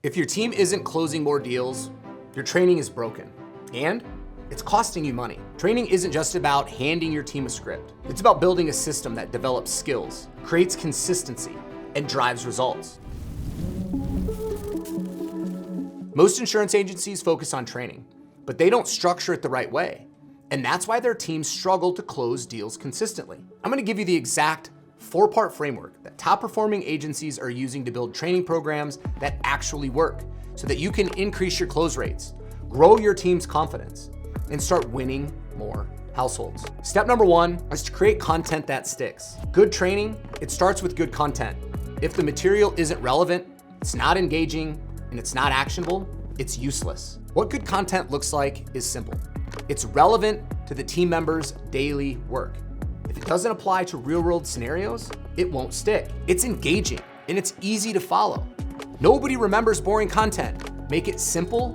If your team isn't closing more deals, your training is broken and it's costing you money. Training isn't just about handing your team a script. It's about building a system that develops skills, creates consistency, and drives results. Most insurance agencies focus on training, but they don't structure it the right way. And that's why their teams struggle to close deals consistently. I'm gonna give you the exact 4-part framework that top performing agencies are using to build training programs that actually work so that you can increase your close rates, grow your team's confidence, and start winning more households. Step number 1 is to create content that sticks. Good training, it starts with good content. If the material isn't relevant, it's not engaging, and it's not actionable, it's useless. What good content looks like is simple. It's relevant to the team members' daily work. If it doesn't apply to real-world scenarios, it won't stick. It's engaging, and it's easy to follow. Nobody remembers boring content. Make it simple,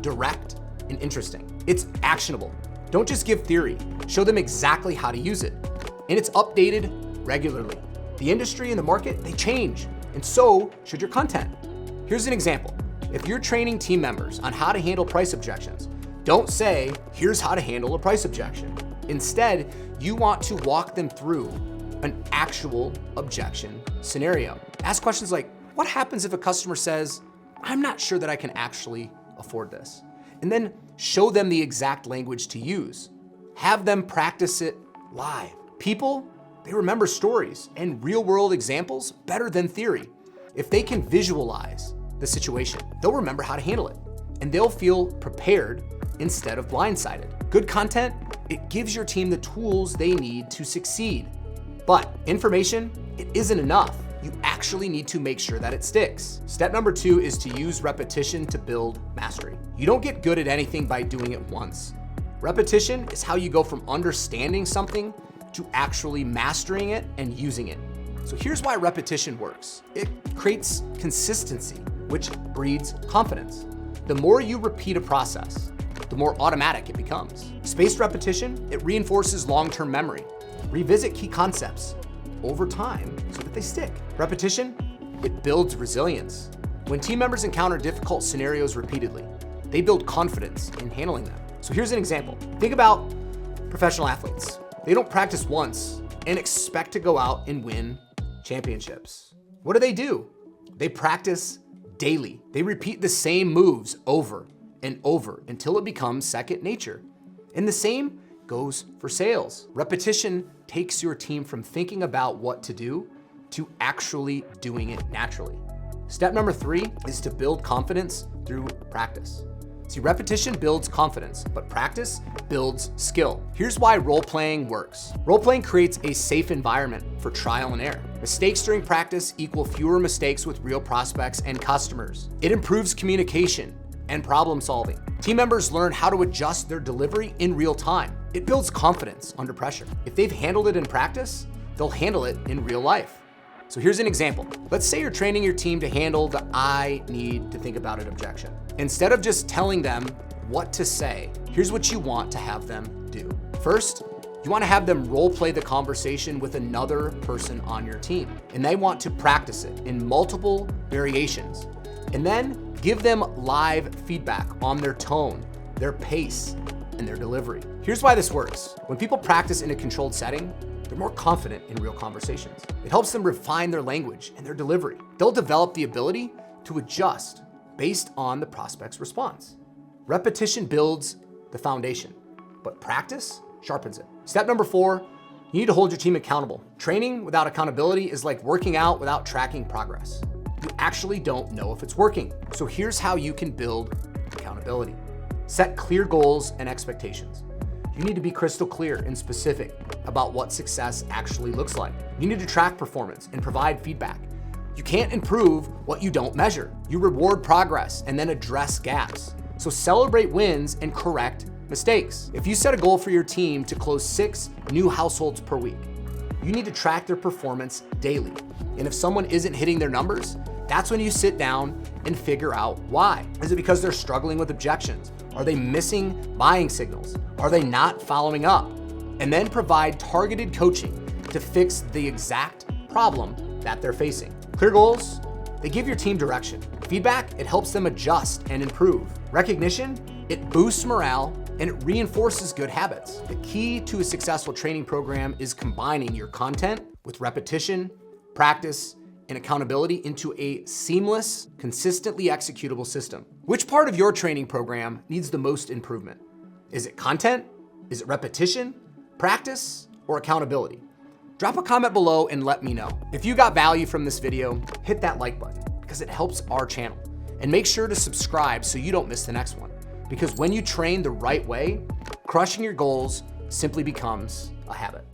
direct, and interesting. It's actionable. Don't just give theory. Show them exactly how to use it. And it's updated regularly. The industry and the market, they change, and so should your content. Here's an example. If you're training team members on how to handle price objections, don't say, here's how to handle a price objection. Instead, you want to walk them through an actual objection scenario. Ask questions like, what happens if a customer says, I'm not sure that I can actually afford this? And then show them the exact language to use. Have them practice it live. People, they remember stories and real-world examples better than theory. If they can visualize the situation, they'll remember how to handle it, and they'll feel prepared instead of blindsided. Good content, it gives your team the tools they need to succeed. But information, it isn't enough. You actually need to make sure that it sticks. Step number 2 is to use repetition to build mastery. You don't get good at anything by doing it once. Repetition is how you go from understanding something to actually mastering it and using it. So here's why repetition works. It creates consistency, which breeds confidence. The more you repeat a process, the more automatic it becomes. Spaced repetition, it reinforces long-term memory. Revisit key concepts over time so that they stick. Repetition, it builds resilience. When team members encounter difficult scenarios repeatedly, they build confidence in handling them. So here's an example. Think about professional athletes. They don't practice once and expect to go out and win championships. What do? They practice daily. They repeat the same moves over and over until it becomes second nature. And the same goes for sales. Repetition takes your team from thinking about what to do to actually doing it naturally. Step number 3 is to build confidence through practice. See, repetition builds confidence, but practice builds skill. Here's why role-playing works. Role-playing creates a safe environment for trial and error. Mistakes during practice equal fewer mistakes with real prospects and customers. It improves communication and problem solving. Team members learn how to adjust their delivery in real time. It builds confidence under pressure. If they've handled it in practice, they'll handle it in real life. So here's an example. Let's say you're training your team to handle the I need to think about it objection. Instead of just telling them what to say, here's what you want to have them do. First, you want to have them role play the conversation with another person on your team, and they want to practice it in multiple variations. And then give them live feedback on their tone, their pace, and their delivery. Here's why this works. When people practice in a controlled setting, they're more confident in real conversations. It helps them refine their language and their delivery. They'll develop the ability to adjust based on the prospect's response. Repetition builds the foundation, but practice sharpens it. Step number 4, you need to hold your team accountable. Training without accountability is like working out without tracking progress. You actually don't know if it's working. So here's how you can build accountability. Set clear goals and expectations. You need to be crystal clear and specific about what success actually looks like. You need to track performance and provide feedback. You can't improve what you don't measure. You reward progress and then address gaps. So celebrate wins and correct mistakes. If you set a goal for your team to close 6 new households per week, you need to track their performance daily. And if someone isn't hitting their numbers, that's when you sit down and figure out why. Is it because they're struggling with objections? Are they missing buying signals? Are they not following up? And then provide targeted coaching to fix the exact problem that they're facing. Clear goals, They give your team direction. Feedback, it helps them adjust and improve. Recognition, it boosts morale and it reinforces good habits. The key to a successful training program is combining your content with repetition, practice, and accountability into a seamless, consistently executable system. Which part of your training program needs the most improvement? Is it content? Is it repetition, practice, or accountability? Drop a comment below and let me know. If you got value from this video, hit that like button because it helps our channel. And make sure to subscribe so you don't miss the next one. Because when you train the right way, crushing your goals simply becomes a habit.